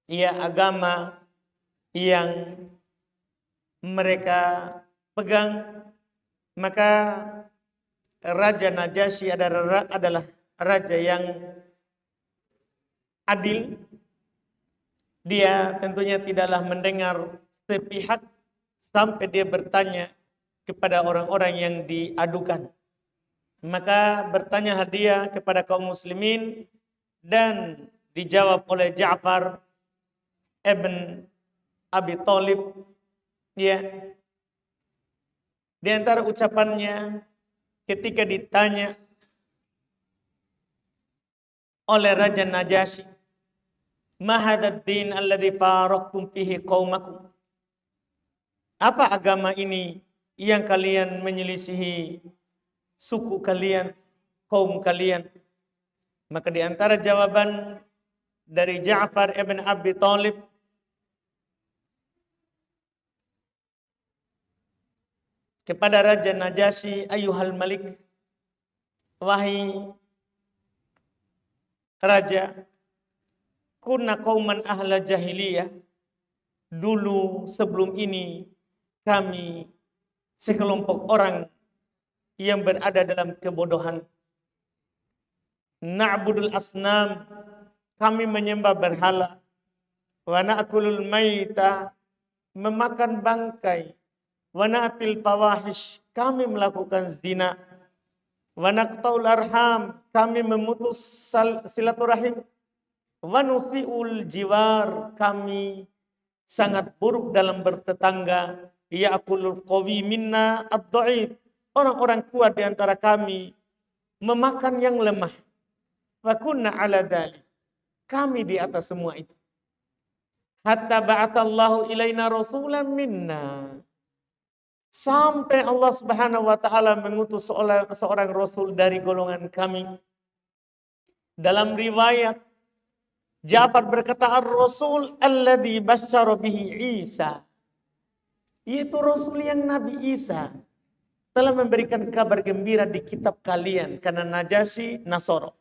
agama yang mereka pegang, maka Raja Najasyi adalah raja yang adil. Dia tentunya tidaklah mendengar sepihak sampai dia bertanya kepada orang-orang yang diadukan. Maka bertanya dia kepada kaum muslimin dan dijawab oleh Ja'far ibn Abi Thalib. Ya. Di antara ucapannya ketika ditanya oleh Raja Najasyi, "Ma hadzal din alladzi faraqtum fihi qaumakum?" Apa agama ini yang kalian menyelisihi suku kalian, kaum kalian? Maka di antara jawaban dari Ja'far ibn Abi Thalib, kepada Raja Najasyi, "Ayuhal Malik, wahai Raja, kunna qauman ahla jahiliyah. Dulu sebelum ini kami sekelompok orang yang berada dalam kebodohan. Na'budul asnam, kami menyembah berhala. Wa na'kulul maita, memakan bangkai. Wa na'til fawahish, kami melakukan zina. Wa naqtaul arham, kami memutus silaturahim. Wa nusi'ul jiwar, kami sangat buruk dalam bertetangga. Ya'kulul qawi minna ad-dha'if, orang-orang kuat di antara kami memakan yang lemah. Wa kunna ala dzalik, kami di atas semua itu. Hatta ba'atsallahu ilaina rasulan minna, sampai Allah Subhanahu wa taala mengutus seorang rasul dari golongan kami. Dalam riwayat Ja'far berkata, "Ar-rasul alladzi basyara bihi Isa." Yaitu rasul yang Nabi Isa telah memberikan kabar gembira di kitab kalian, karena Najasyi Nasoro.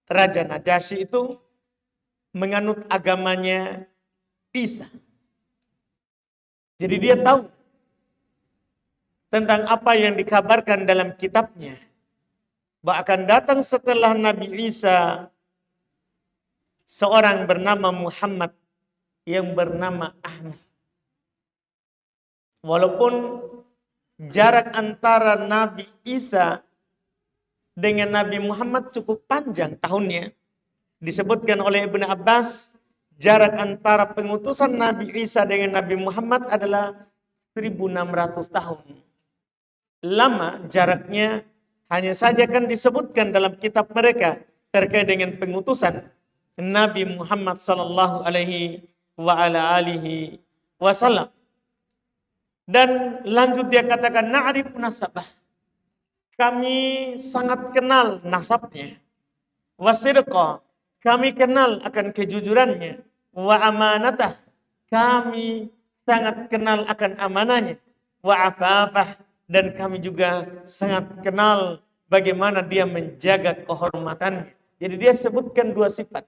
Raja Najasyi itu menganut agamanya Isa. Jadi dia tahu tentang apa yang dikabarkan dalam kitabnya, bahwa akan datang setelah Nabi Isa seorang bernama Muhammad yang bernama Ahmad. Walaupun jarak antara Nabi Isa dengan Nabi Muhammad cukup panjang tahunnya, disebutkan oleh Ibnu Abbas, jarak antara pengutusan Nabi Isa dengan Nabi Muhammad adalah 1600 tahun. Lama jaraknya, hanya saja kan disebutkan dalam kitab mereka terkait dengan pengutusan Nabi Muhammad sallallahu alaihi wa ala alihi wasallam. Dan lanjut dia katakan, na'rif nasabah, kami sangat kenal nasabnya. Wasidqa, kami kenal akan kejujurannya. Wa amanatah, kami sangat kenal akan amanahnya. Wa afafah, dan kami juga sangat kenal bagaimana dia menjaga kehormatannya. Jadi dia sebutkan dua sifat.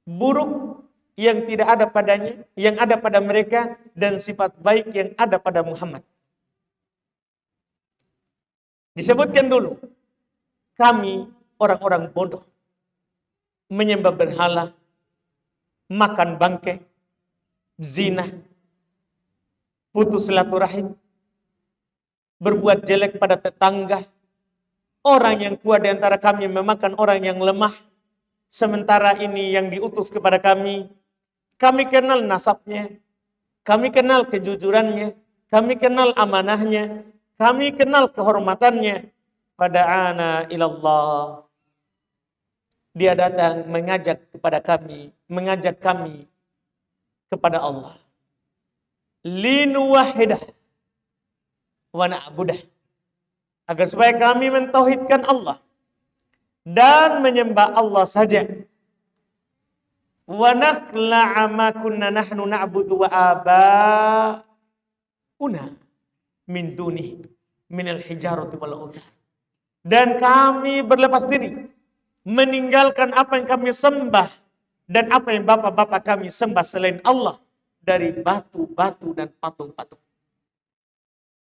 Buruk yang tidak ada padanya, yang ada pada mereka, dan sifat baik yang ada pada Muhammad. Disebutkan dulu, kami orang-orang bodoh, menyembah berhala, makan bangkai, zina, putus silaturahim, berbuat jelek pada tetangga. Orang yang kuat di antara kami memakan orang yang lemah. Sementara ini yang diutus kepada kami kenal nasabnya, kami kenal kejujurannya, kami kenal amanahnya, kami kenal kehormatannya. Fada'ana ilallah, dia datang mengajak kepada kami, mengajak kami kepada Allah. Linuwahidah wa na'budah, agar supaya kami mentauhidkan Allah dan menyembah Allah saja. Wa naqla'a ma kunna nahnu na'budu wa abauna min dunihi minal hijarati wal authar, dan kami berlepas diri meninggalkan apa yang kami sembah dan apa yang bapak-bapak kami sembah selain Allah dari batu-batu dan patung-patung.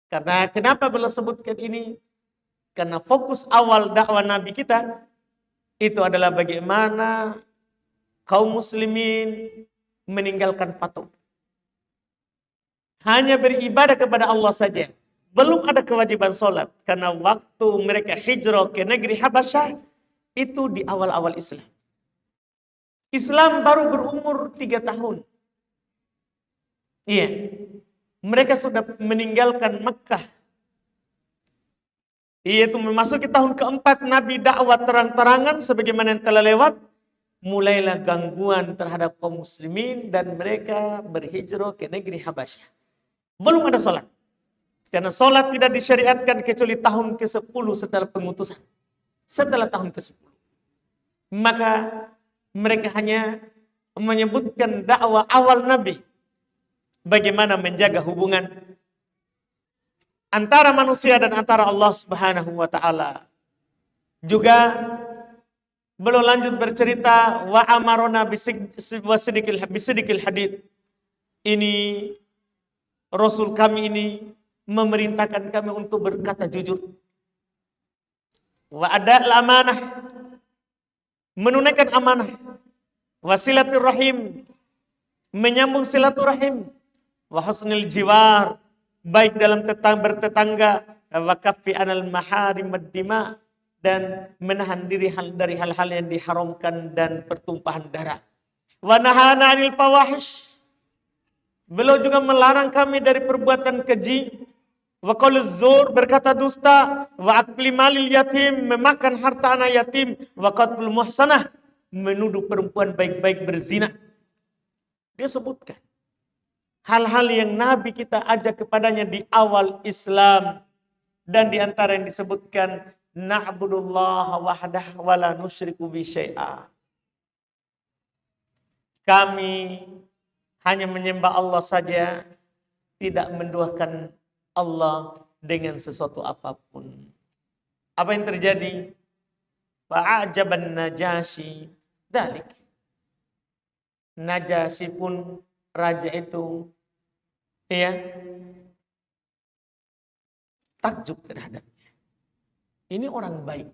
Karena kenapa beliau sebutkan ini? Karena fokus awal dakwah Nabi kita itu adalah bagaimana kaum muslimin meninggalkan patung. Hanya beribadah kepada Allah saja. Belum ada kewajiban sholat. Karena waktu mereka hijrah ke negeri Habasyah itu di awal-awal Islam. Islam baru berumur 3 tahun. Iya. Mereka sudah meninggalkan Mekah. Yaitu memasuki tahun keempat Nabi dakwah terang-terangan sebagaimana yang telah lewat. Mulailah gangguan terhadap kaum muslimin dan mereka berhijrah ke negeri Habasyah. Belum ada sholat. Karena sholat tidak disyariatkan kecuali tahun ke-10 setelah pengutusan. Setelah tahun ke-10. Maka mereka hanya menyebutkan dakwah awal Nabi. Bagaimana menjaga hubungan antara manusia dan antara Allah Subhanahu wa taala. Juga belum lanjut bercerita wa amarona bisidikil hadid. Ini Rasul kami ini memerintahkan kami untuk berkata jujur. Wa ada'al amanah, menunaikan amanah. Wasilaturrahim, menyambung silaturahim. Wa husnul jiwar, baik dalam bertetangga. Wa kaffi anal maharim ad-dima, dan menahan diri dari hal-hal yang diharamkan dan pertumpahan darah. Wa nahana 'anil fawahish, beliau juga melarang kami dari perbuatan keji. Wa qauluz zur, berkata dusta. Wa akli malil yatim, memakan harta anak yatim. Wa qatlul muhsanah, menuduh perempuan baik-baik berzina. Dia sebutkan hal-hal yang Nabi kita ajak kepadanya di awal Islam. Dan di antara yang disebutkan, na'budullaha wahdah wa la nusyriku bi syai'a. Kami hanya menyembah Allah saja, tidak menduakan Allah dengan sesuatu apapun. Apa yang terjadi? Fa'ajaban Najasyi dalik. Najasyi pun raja itu takjub terhadapnya. Ini orang baik.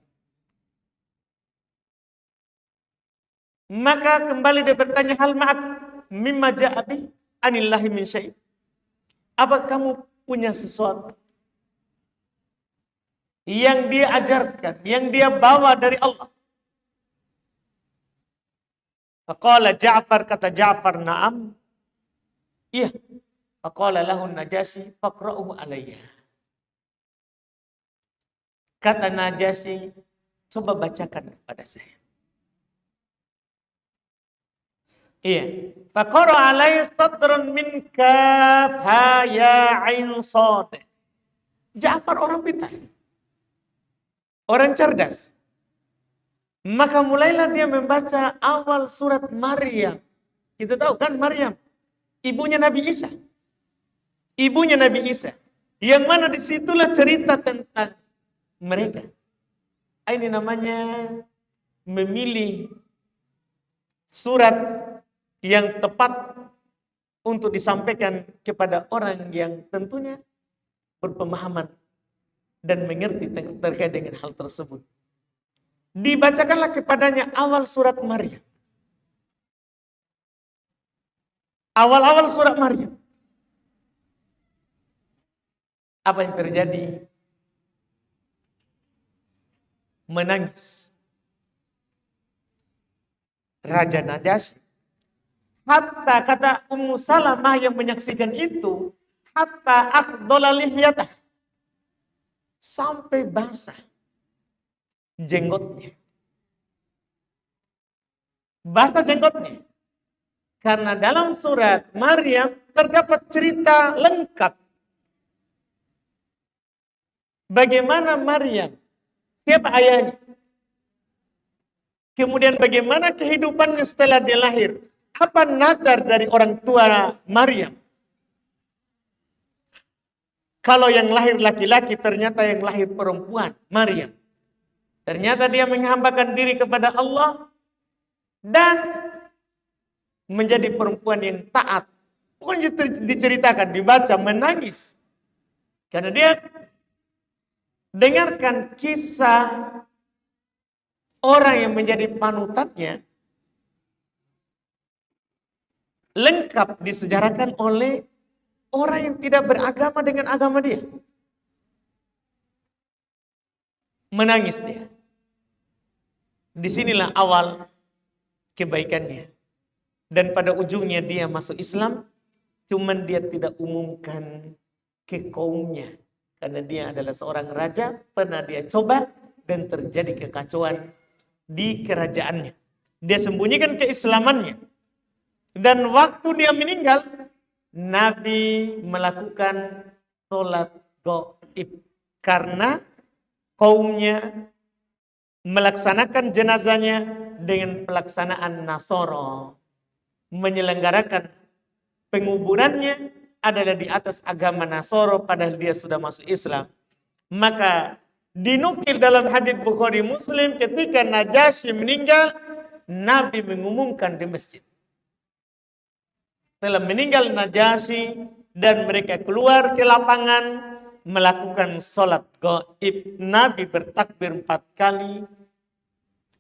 Maka kembali dia bertanya, hal ma'at mimma ja'abi anillahi min syai'. Apa kamu punya sesuatu yang dia ajarkan, yang dia bawa dari Allah? Faqala Ja'far, kata Ja'far, na'am. Iya. Faqala lahu Najasyi, faqra'uhu alayya. Kata Najasyi, coba bacakan kepada saya. Iya. Faqara alayhi sadrun min kaf ha ya ain sad. Ja'far orang pintar. Orang cerdas. Maka mulailah dia membaca awal surat Maryam. Kita tahu kan Maryam, ibunya Nabi Isa. Ibunya Nabi Isa. Yang mana disitulah cerita tentang mereka. Ini namanya memilih surat yang tepat untuk disampaikan kepada orang yang tentunya berpemahaman dan mengerti terkait dengan hal tersebut. Dibacakanlah kepadanya awal surat Maryam. Awal-awal surat Maryam. Apa yang terjadi? Menangis Raja Najasyi. Hatta, kata Ummu Salamah yang menyaksikan itu, hatta akhdala lihyatah, sampai basah jenggotnya. Basah jenggotnya. Karena dalam surat Maryam terdapat cerita lengkap. Bagaimana Maryam, siapa ayahnya, kemudian bagaimana kehidupannya setelah dia lahir. Apa nazar dari orang tua Maryam? Kalau yang lahir laki-laki, ternyata yang lahir perempuan, Maryam. Ternyata dia menghambakan diri kepada Allah dan menjadi perempuan yang taat. Pokoknya diceritakan, dibaca, menangis. Karena dia dengarkan kisah orang yang menjadi panutannya, lengkap disejarahkan oleh orang yang tidak beragama dengan agama dia. Menangis dia. Disinilah awal kebaikannya. Dan pada ujungnya dia masuk Islam, cuman dia tidak umumkan ke kaumnya. Karena dia adalah seorang raja, pernah dia coba dan terjadi kekacauan di kerajaannya. Dia sembunyikan keislamannya. Dan waktu dia meninggal, Nabi melakukan sholat gaib. Karena kaumnya melaksanakan jenazahnya dengan pelaksanaan Nasoro. Menyelenggarakan penguburannya adalah di atas agama Nasoro padahal dia sudah masuk Islam. Maka dinukil dalam hadits Bukhari Muslim ketika Najasyi meninggal, Nabi mengumumkan di masjid. Telah meninggal Najasyi dan mereka keluar ke lapangan melakukan sholat gaib. Nabi bertakbir 4 kali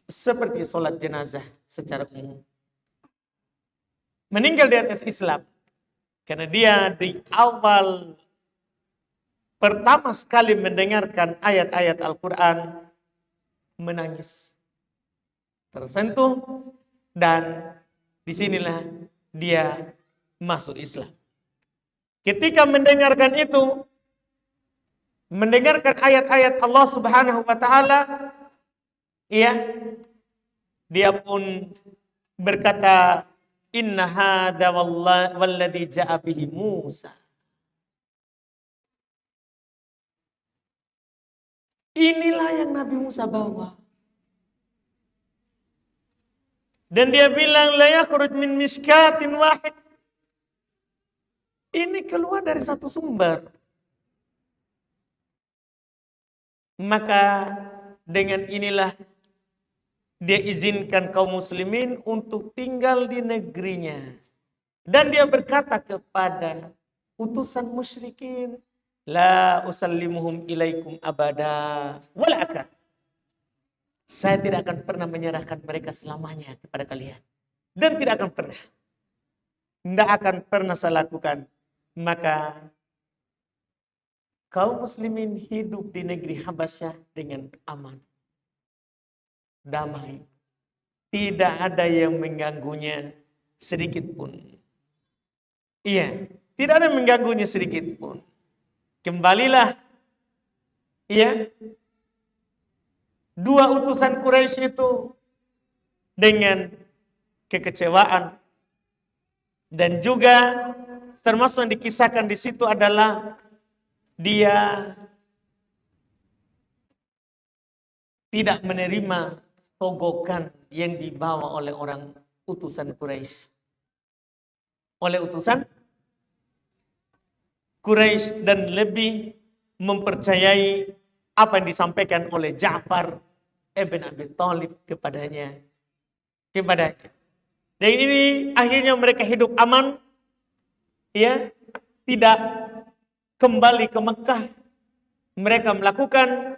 seperti sholat jenazah secara umum. Meninggal di atas Islam karena dia di awal pertama sekali mendengarkan ayat-ayat Al-Quran menangis, tersentuh, dan disinilah dia masuk Islam. Ketika mendengarkan itu, mendengarkan ayat-ayat Allah Subhanahu wa taala, dia pun berkata, inna hadza walladzi ja'a bihi Musa. Inilah yang Nabi Musa bawa. Dan dia bilang la yakhruj min miskatin wahid. Ini keluar dari satu sumber. Maka dengan inilah dia izinkan kaum muslimin untuk tinggal di negerinya. Dan dia berkata kepada utusan musyrikin, la usallimuhum ilaikum abada wala akad. Saya tidak akan pernah menyerahkan mereka selamanya kepada kalian. Dan tidak akan pernah. Tidak akan pernah saya lakukan. Maka kaum muslimin hidup di negeri Habasyah dengan aman. Damai. Tidak ada yang mengganggunya sedikit pun. Iya, tidak ada yang mengganggunya sedikit pun. Kembalilah. Iya. 2 utusan Quraisy itu dengan kekecewaan dan juga termasuk yang dikisahkan di situ adalah dia tidak menerima togokan yang dibawa oleh orang utusan Quraisy. Oleh utusan Quraisy dan lebih mempercayai apa yang disampaikan oleh Ja'far ibn Abi Thalib kepadanya. Dan ini akhirnya mereka hidup aman, ya, tidak kembali ke Mekah. Mereka melakukan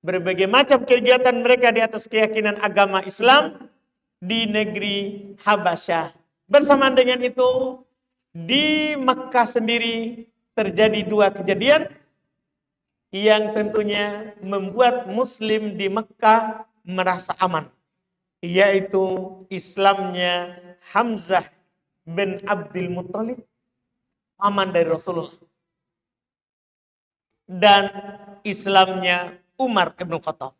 berbagai macam kegiatan mereka di atas keyakinan agama Islam di negeri Habasyah. Bersamaan dengan itu, di Mekah sendiri terjadi 2 kejadian yang tentunya membuat Muslim di Mekah merasa aman, yaitu Islamnya Hamzah bin Abdul Muttalib, aman dari Rasulullah, dan Islamnya Umar ibn Khattab.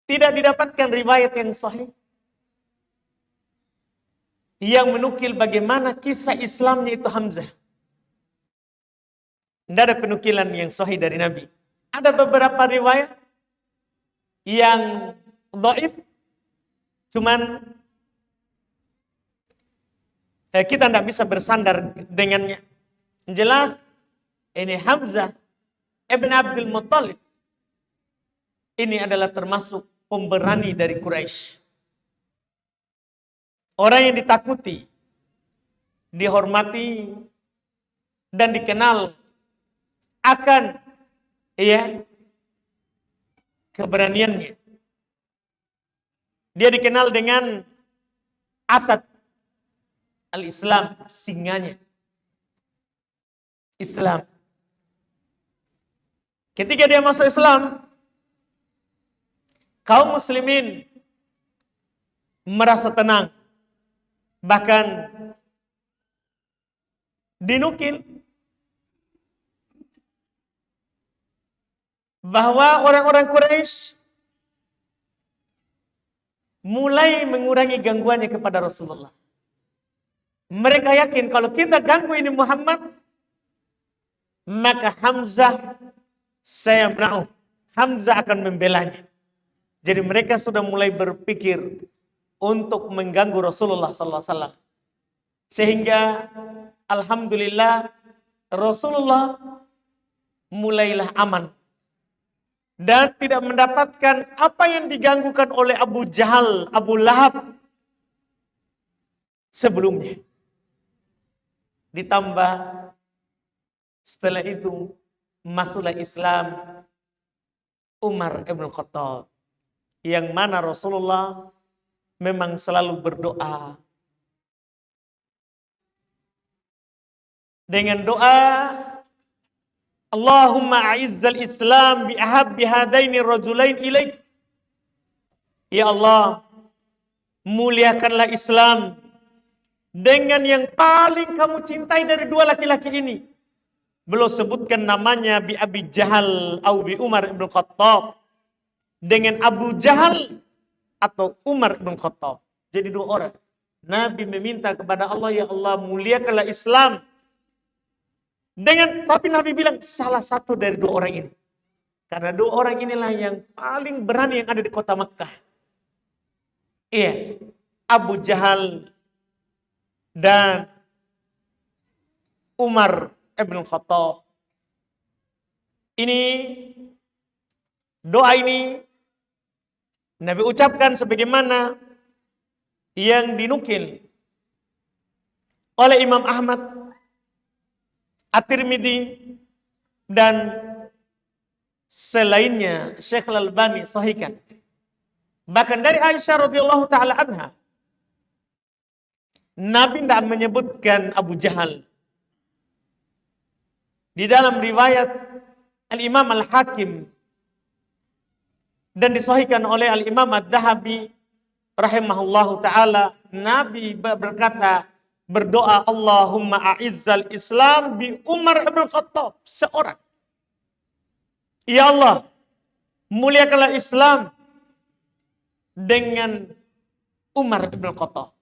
Tidak didapatkan riwayat yang sahih yang menukil bagaimana kisah Islamnya itu Hamzah. Tidak ada penukilan yang sahih dari Nabi. Ada beberapa riwayat yang dhaif, cuman kita tidak bisa bersandar dengannya. Jelas ini Hamzah ibn Abdul Muttalib ini adalah termasuk pemberani dari Quraisy. orang yang ditakuti, dihormati, dan dikenal akan keberaniannya. Dia dikenal dengan Asad al-Islam, singanya Islam. Ketika dia masuk Islam, kaum muslimin merasa tenang. Bahkan dinukil bahwa orang-orang Quraisy mulai mengurangi gangguannya kepada Rasulullah. Mereka yakin kalau kita ganggu ini Muhammad, maka Hamzah Hamzah akan membelanya. Jadi mereka sudah mulai berpikir untuk mengganggu Rasulullah sallallahu alaihi wasallam. Sehingga alhamdulillah Rasulullah mulailah aman dan tidak mendapatkan apa yang diganggukan oleh Abu Jahal, Abu Lahab sebelumnya. Ditambah setelah itu masuklah Islam Umar ibn Khattab, yang mana Rasulullah memang selalu berdoa dengan doa Allahumma a'izzal Islam bi ahabbi hadaini rajulain ilaik. Ya Allah, muliakanlah Islam dengan yang paling kamu cintai dari dua laki-laki ini. Belum sebutkan namanya bi Abi Jahal atau bi Umar ibn Khattab. Dengan Abu Jahal atau Umar ibn Khattab. Jadi dua orang. Nabi meminta kepada Allah, ya Allah muliakanlah Islam. Tapi Nabi bilang salah satu dari dua orang ini. Karena dua orang inilah yang paling berani yang ada di kota Makkah. Iya, Abu Jahal dan Umar ibn Khattab. Ini doa ini Nabi ucapkan sebagaimana yang dinukil oleh Imam Ahmad, At-Tirmidzi dan selainnya. Syekh Al-Albani sahihkan. Bahkan dari Aisyah radhiyallahu taala anha, Nabi tidak menyebutkan Abu Jahal. Di dalam riwayat Al-Imam Al-Hakim dan disahihkan oleh Al-Imam Ad-Dahabi rahimahullahu ta'ala, Nabi berkata, berdoa Allahumma a'izzal Islam bi Umar ibn Khattab, seorang. Ya Allah, muliakanlah Islam dengan Umar ibn Khattab.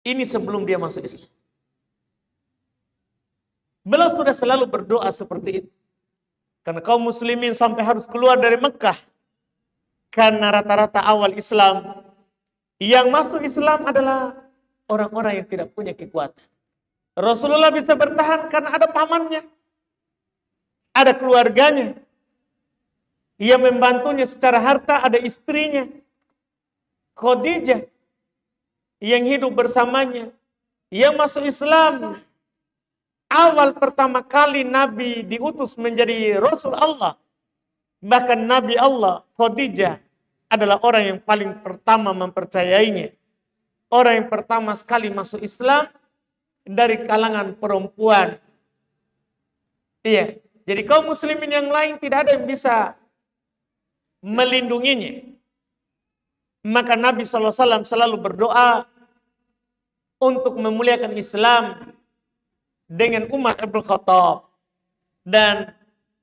Ini sebelum dia masuk Islam. Beliau sudah selalu berdoa seperti itu. Karena kaum muslimin sampai harus keluar dari Mekah. Karena rata-rata awal Islam, yang masuk Islam adalah orang-orang yang tidak punya kekuatan. Rasulullah bisa bertahan karena ada pamannya. Ada keluarganya. Ia membantunya secara harta, ada istrinya. Khadijah yang hidup bersamanya. Yang masuk Islam. Awal pertama kali Nabi diutus menjadi Rasul Allah. Bahkan Nabi Allah, Khadijah, adalah orang yang paling pertama mempercayainya. Orang yang pertama sekali masuk Islam dari kalangan perempuan. Iya, jadi kaum muslimin yang lain tidak ada yang bisa melindunginya. Maka Nabi SAW selalu berdoa untuk memuliakan Islam dengan Umar ibn Khattab. Dan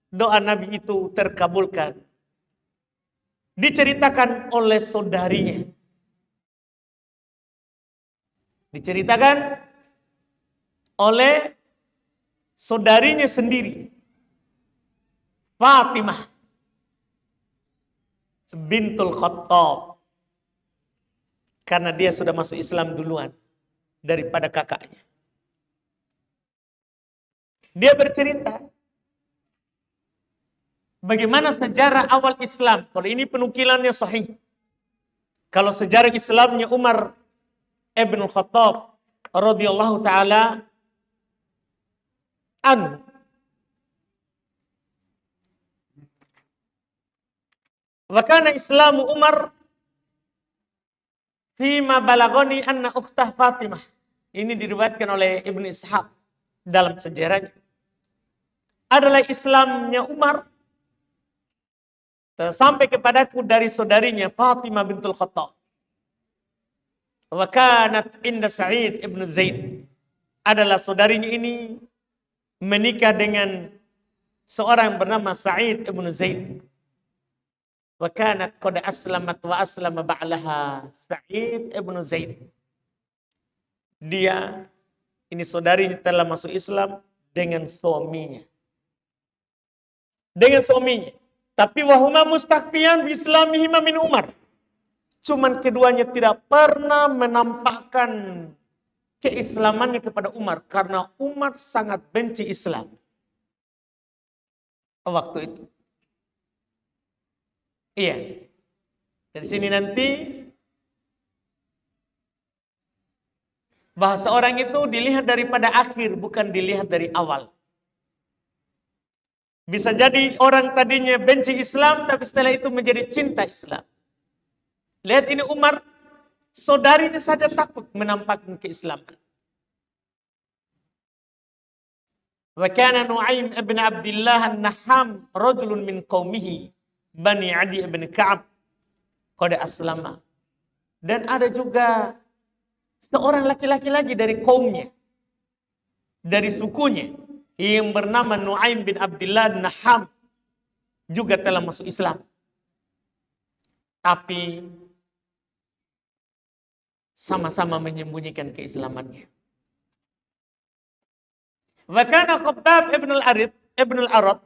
doa Nabi itu terkabulkan. Diceritakan oleh saudarinya. Diceritakan oleh saudarinya sendiri. Fatimah bintul Khattab. Karena dia sudah masuk Islam duluan daripada kakaknya. Dia bercerita bagaimana sejarah awal Islam. Kalau ini penukilannya sahih. Kalau sejarah Islamnya Umar ibn Khattab radhiyallahu taala anhu, wa kana Islamu Umar fima balagoni anna ukhtah Fatimah. Ini diriwayatkan oleh Ibnu Ishaq dalam sejarahnya. Adalah Islamnya Umar sampai kepadaku dari saudarinya Fatimah bintul Khattab. Wa kanat inda Sa'id ibn Zaid. Adalah saudarinya ini menikah dengan seorang bernama Sa'id ibn Zaid. Wa kanat qad aslamat wa aslama ba'laha Sa'id ibn Zaid. Dia, ini saudarinya telah masuk Islam dengan suaminya. Dengan suaminya. Tapi wahuma mustakfiyan bi islamihima min Umar. Cuman keduanya tidak pernah menampakkan keislamannya kepada Umar. Karena Umar sangat benci Islam. Waktu itu. Iya. Dari sini nanti bahasa orang itu dilihat daripada akhir, bukan dilihat dari awal. Bisa jadi orang tadinya benci Islam, tapi setelah itu menjadi cinta Islam. Lihat ini Umar, saudarinya saja takut menampakkan keislaman. Wa kana Nu'aim ibn Abdullah an-Naham rajulun min qaumihi Bani Adi ibn Ka'ab qad aslama. Dan ada juga seorang laki-laki lagi dari kaumnya, dari sukunya, yang bernama Nu'aim bin Abdullah Naham, juga telah masuk Islam. Tapi sama-sama menyembunyikan keislamannya. Wa kana Khabbab ibn al-Arad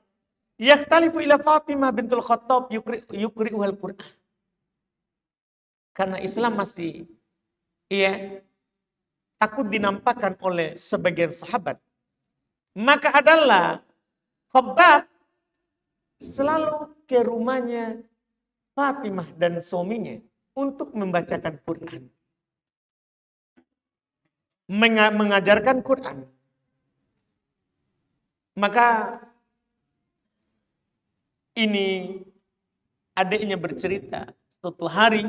yakhtalifu ila Fatimah bintul Khattab yukri'uha al-Qur'an. Karena Islam masih takut dinampakkan oleh sebagian sahabat. Maka adalah Khabbab selalu ke rumahnya Fatimah dan suaminya untuk membacakan Quran. Mengajarkan Quran. Maka ini adiknya bercerita, suatu hari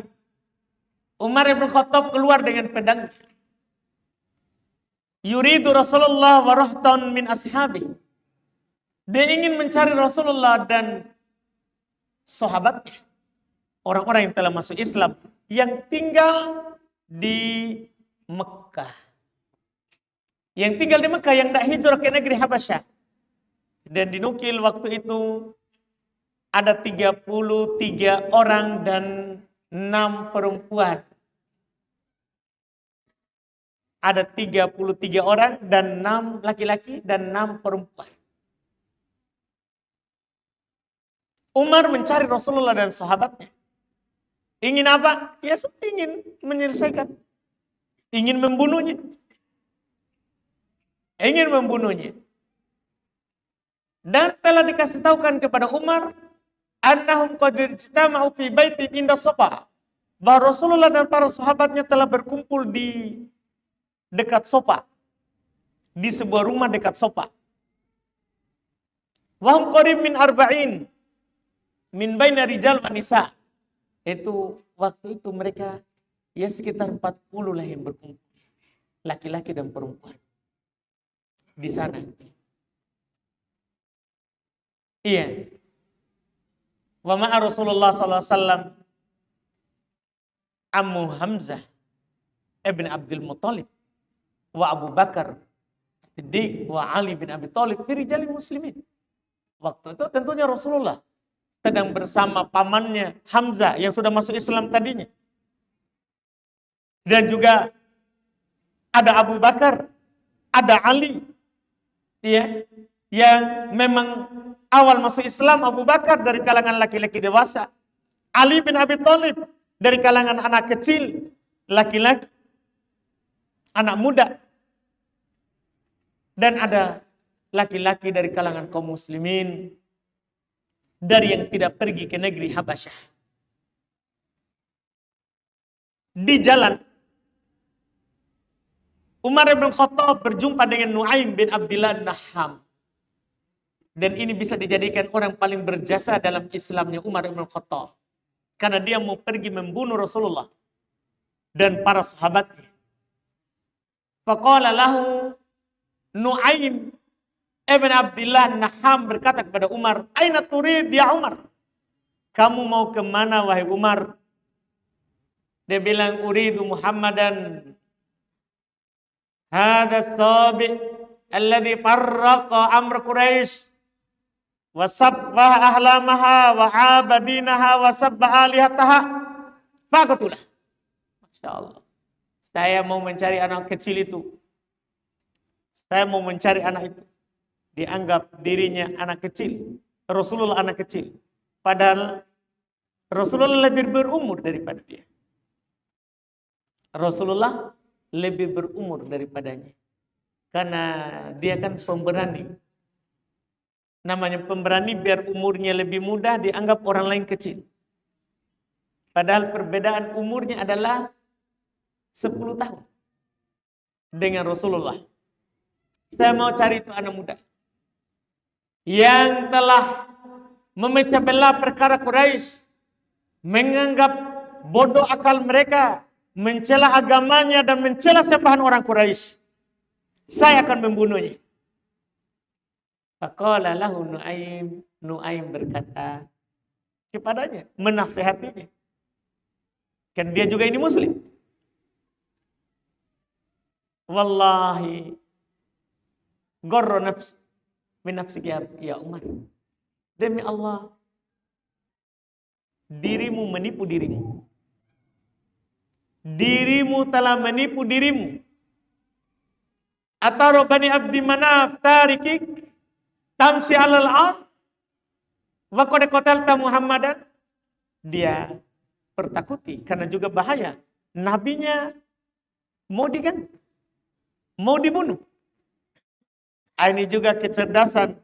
Umar bin Khattab keluar dengan pedangnya. Yuridu Rasulullah wa rahtan min ashabi. Dia ingin mencari Rasulullah dan sahabatnya. Orang-orang yang telah masuk Islam. Yang tinggal di Mekah. Yang tinggal di Mekah, yang tidak hijrah ke negeri Habasyah. Dan dinukil waktu itu ada 33 orang dan 6 perempuan. Ada 33 orang dan 6 laki-laki dan 6 perempuan. Umar mencari Rasulullah dan sahabatnya. Ingin apa? Ya, ingin menyelesaikan. Ingin membunuhnya. Ingin membunuhnya. Dan telah dikasih tahukan kepada Umar, annahum qad ijtama'u fi baitin inda Safa. Bahwa Rasulullah dan para sahabatnya telah berkumpul di dekat Safa. Di sebuah rumah dekat Safa. Wahum qarib min arba'in min baina rijal wa nisa. Itu waktu itu mereka ya sekitar 40 lah yang berkumpul. Laki-laki dan perempuan. Di sana. Iya. Wa ma'a Rasulullah sallallahu alaihi wasallam Ammu Hamzah ibn Abdul Muttalib wa Abu Bakar Siddiq wa Ali bin Abi Thalib fi rijal muslimin. Waktu itu tentunya Rasulullah sedang bersama pamannya Hamzah yang sudah masuk Islam tadinya. Dan juga ada Abu Bakar, ada Ali. Ya, yang memang awal masuk Islam. Abu Bakar dari kalangan laki-laki dewasa, Ali bin Abi Thalib dari kalangan anak kecil, laki-laki, anak muda. Dan ada laki-laki dari kalangan kaum muslimin dari yang tidak pergi ke negeri Habasyah. di jalan, Umar bin Khattab berjumpa dengan Nuaim bin Abdillah Naham. Dan ini bisa dijadikan orang paling berjasa dalam Islamnya Umar bin Khattab. Karena dia mau pergi membunuh Rasulullah dan para sahabatnya. Faqala lahu Nuaim ibn Abdillah Naham berkata kepada Umar, "Aina turid ya Umar?" Kamu mau kemana wahai Umar? Dia bilang, "Uridu Muhammadan. Hadha sabi alladhi farraqa amr Quraisy wa sabbaha ahlamaha wa abadinaha wa sabba alihataha. Faqatulah." Masya Allah. Saya mau mencari anak kecil itu. Saya mau mencari anak itu. Dianggap dirinya anak kecil. Rasulullah anak kecil. Padahal Rasulullah lebih berumur daripada dia. Rasulullah lebih berumur daripadanya. Karena dia kan pemberani. Namanya pemberani biar umurnya lebih muda dianggap orang lain kecil. Padahal perbedaan umurnya adalah 10 tahun dengan Rasulullah. Saya mau cari itu anak muda yang telah memecah belah perkara Quraisy, menganggap bodoh akal mereka, mencela agamanya dan mencela sembahan orang Quraisy. Saya akan membunuhnya. Faqala lahu Nuaim. Nuaim berkata kepadanya, menasihatinya. Kan dia juga ini muslim. Wallahi gharra nafsi min nafsika ya Umar. Demi Allah, dirimu menipu dirimu. Dirimu telah menipu dirimu. Ataro bani Abdi Manaf tarikik tamsi alal ard wa qad qatalta Muhammadan. Dia bertakuti karena juga bahaya. Nabinya mau diganti, mau dibunuh. Ini juga kecerdasan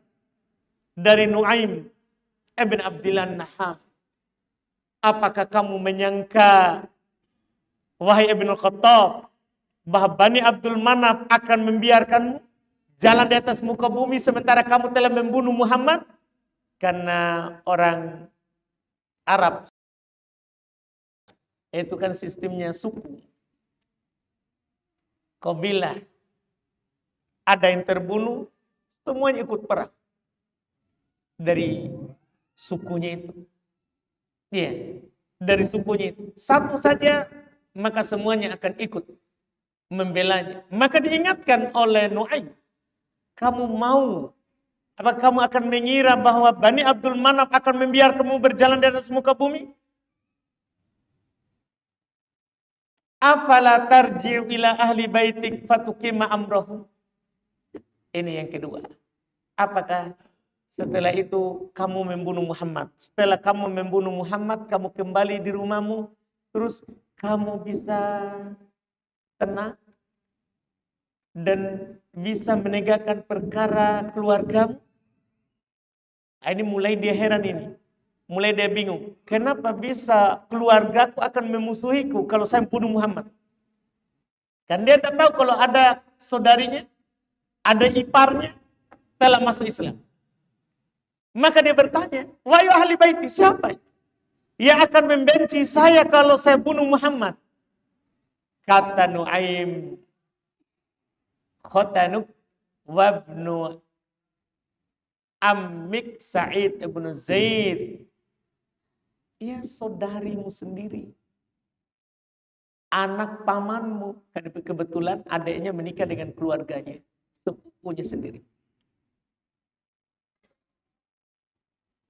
dari Nuaim ibn Abdillah Naham. Apakah kamu menyangka, wahai Ibnu Khattab, bahwa Bani Abdul Manaf akan membiarkanmu jalan di atas muka bumi sementara kamu telah membunuh Muhammad? Karena orang Arab itu kan sistemnya suku, kabilah. Ada yang terbunuh, semuanya ikut perang dari sukunya itu. Iya, dari sukunya itu. Satu saja, maka semuanya akan ikut membelanya. Maka diingatkan oleh Nuaim, kamu mau, apa kamu akan mengira bahwa Bani Abdul Manaf akan membiarkanmu berjalan di atas muka bumi? Afala tarji'u ila ahli baitik fatukima amrahum. Ini yang kedua. Apakah setelah itu kamu membunuh Muhammad? Setelah kamu membunuh Muhammad, kamu kembali di rumahmu, terus kamu bisa tenang dan bisa menegakkan perkara keluargamu? Ini mulai dia heran ini. Mulai dia bingung. Kenapa bisa keluargaku akan memusuhiku kalau saya bunuh Muhammad? Kan dia tak tahu kalau ada saudarinya, ada iparnya telah masuk Islam. Maka dia bertanya, wahai ahli baiti, siapa itu yang akan membenci saya kalau saya bunuh Muhammad? Kata Nuaim, khotanuk wabnu ammik Sa'id ibn Zaid. Ya, saudarimu sendiri, anak pamanmu. Kebetulan adiknya menikah dengan keluarganya, sepupunya sendiri.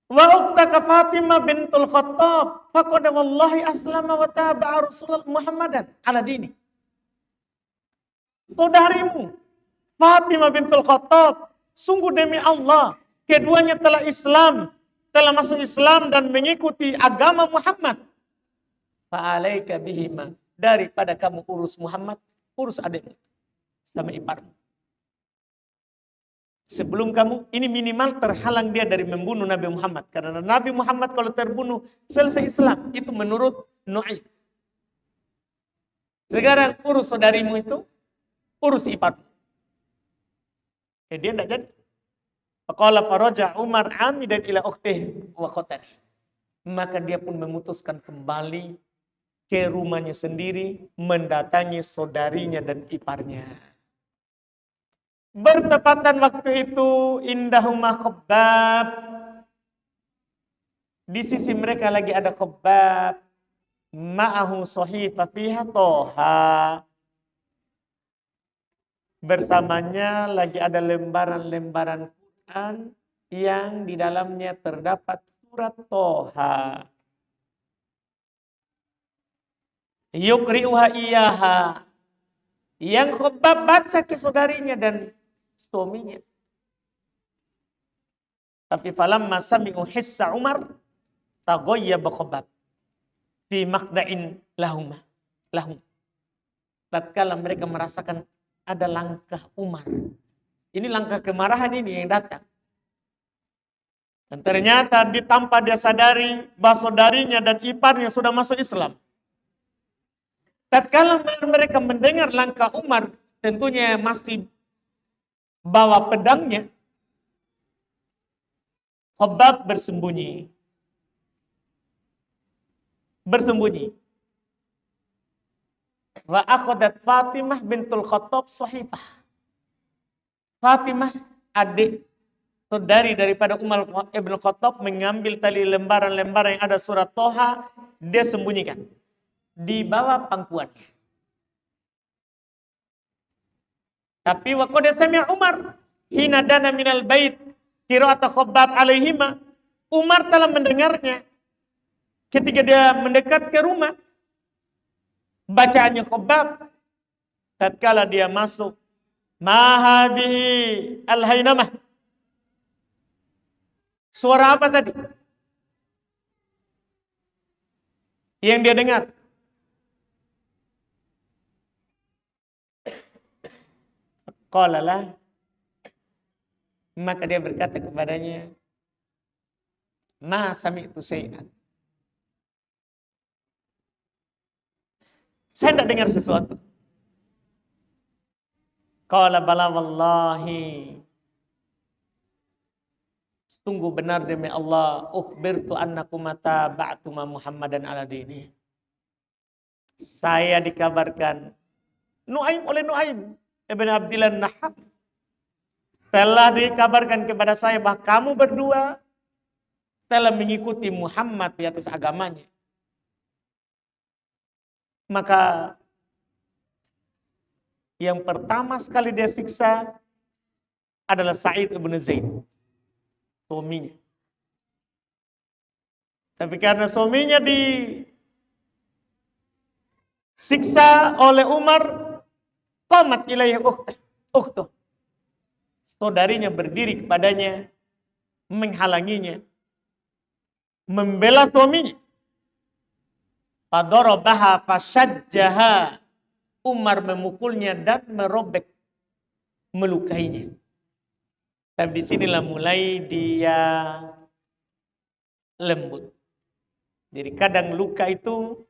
Wa uktaka Fatimah bintul Khattab faqad wallahi aslama wa taba'a Rasulullah Muhammadan ala dini. Saudarimu Fatimah bintul Khattab, sungguh demi Allah, keduanya telah Islam, telah masuk Islam dan mengikuti agama Muhammad. Fa'alaika bihima, daripada kamu urus Muhammad, urus adikmu sama iparmu. Sebelum kamu, ini minimal terhalang dia dari membunuh Nabi Muhammad. Karena Nabi Muhammad kalau terbunuh, selesai Islam. Itu menurut Nuaim. Sekarang urus saudarimu itu, urus iparmu. Dia tidak jadi. Faqala faraja Umar amidan ila ukhtih wa qatani. Maka dia pun memutuskan kembali ke rumahnya sendiri, mendatangi saudarinya dan iparnya. Bertepatan waktu itu indahuma Khabbab. Di sisi mereka lagi ada Khabbab. Ma'ahu sahifa fiha Toha. Bersamanya lagi ada lembaran-lembaran Quran yang di dalamnya terdapat surat Toha. Yukri'uha iyaha. Yang Khabbab baca ke saudarinya dan suaminya. Tapi falamma sami'u hissa Umar taghayyaba Khabbab fi maqda'in lahum. Tatkala mereka merasakan ada langkah Umar. Ini langkah kemarahan ini yang datang. Dan ternyata tanpa dia sadari bahwa saudarinya dan iparnya sudah masuk Islam. Tatkala mereka mendengar langkah Umar, tentunya masih bawa pedangnya. Khabbab bersembunyi. Wa akhadat Fatimah bintul Khattab sahifah. Fatimah, adik saudari daripada Umar ibn Khattab, mengambil tali lembaran-lembaran yang ada surat Toha, dia sembunyikan di bawah pangkuannya. Tapi wa qad sami'a Umar hina dana minal bait qira'at Khabbab alaihima. Umar telah mendengarnya ketika dia mendekat ke rumah. Bacaannya Khabbab tatkala dia masuk, ma hadhihi al-hainamah. Suara apa tadi yang dia dengar? Qalalah, maka dia berkata kepadanya, ma sami'tu syai'an. Saya tidak dengar sesuatu. Qala bala wallahi. Sungguh benar demi Allah, ukhbirtu annakum mataba'tuma Muhammadan ala dini. Saya dikabarkan oleh Nuaim ibn Abdillah Nahab, telah dikabarkan kepada saya bahwa kamu berdua telah mengikuti Muhammad di atas agamanya. Maka yang pertama sekali dia siksa adalah Sa'id ibn Zaid, suaminya. Tapi karena suaminya disiksa oleh Umar, qamat ilaihi ukhtuh. Saudarinya berdiri kepadanya, menghalanginya, membela suaminya. Fadarabaha fashajjaha. Umar memukulnya dan merobek, melukainya. Tapi disinilah mulai dia lembut. Jadi kadang luka itu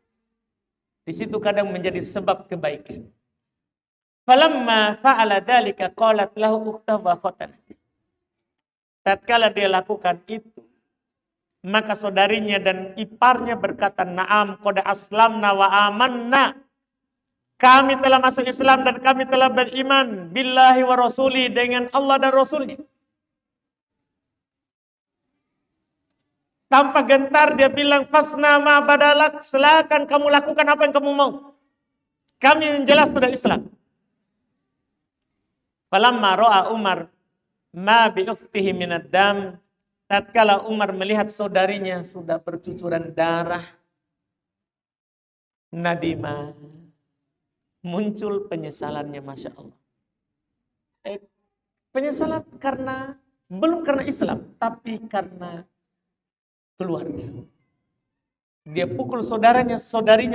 di situ kadang menjadi sebab kebaikan. Falamma fa'ala dzalika qalat lahu ukhtuhu wa khatanah. Tatkala dia lakukan itu, maka saudarinya dan iparnya berkata, na'am qad aslamna wa amanna. Kami telah masuk Islam dan kami telah beriman billahi wa rasuli, dengan Allah dan Rasulnya. Tanpa gentar dia bilang, fasna ma badalak, silakan kamu lakukan apa yang kamu mau. Kami yang jelas sudah Islam. Falamma ra'a Umar ma bi ukhtihi minad dam. Tatkala Umar melihat saudarinya sudah bercucuran darah, nadima, muncul penyesalannya, Masya Allah. Penyesalan belum karena Islam, tapi karena keluarga. Dia pukul saudarinya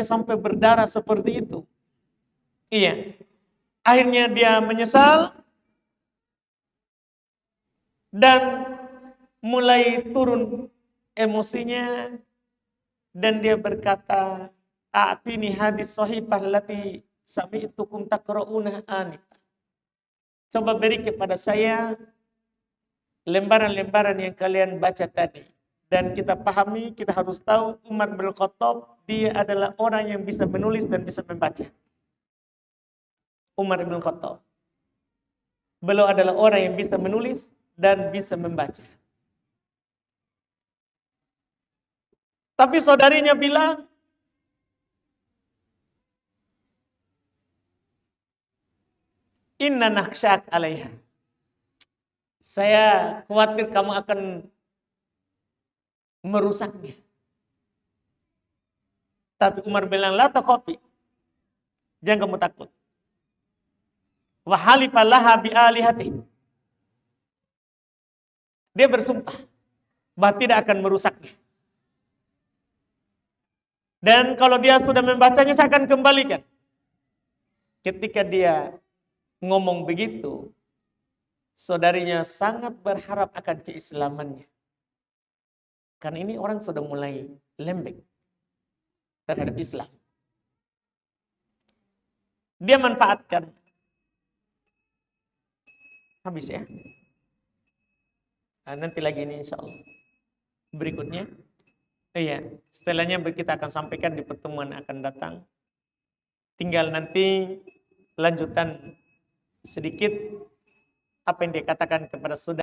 sampai berdarah seperti itu. Iya. Akhirnya dia menyesal dan mulai turun emosinya, dan dia berkata, "A'tini hadis sahifah lati sami'tukum taqra'una anif. Coba beri kepada saya lembaran-lembaran yang kalian baca tadi. Dan kita pahami, kita harus tahu Umar bin Khattab, dia adalah orang yang bisa menulis dan bisa membaca. Umar bin Khattab. Beliau adalah orang yang bisa menulis dan bisa membaca. Tapi saudarinya bilang, inna nakhsyak alaiha. Saya khawatir kamu akan merusaknya. Tapi Umar bilang, la takhafi. Jangan kamu takut. Wa halifa laha bi alihati. Dia bersumpah bahwa tidak akan merusaknya. Dan kalau dia sudah membacanya, saya akan kembalikan. Ketika dia ngomong begitu, saudarinya sangat berharap akan keislamannya. Karena ini orang sudah mulai lembek terhadap Islam. Dia manfaatkan. Habis ya. Nah, nanti lagi ini insya Allah. Berikutnya. Iya, setelahnya kita akan sampaikan di pertemuan akan datang. Tinggal nanti lanjutan sedikit apa yang dikatakan kepada saudara.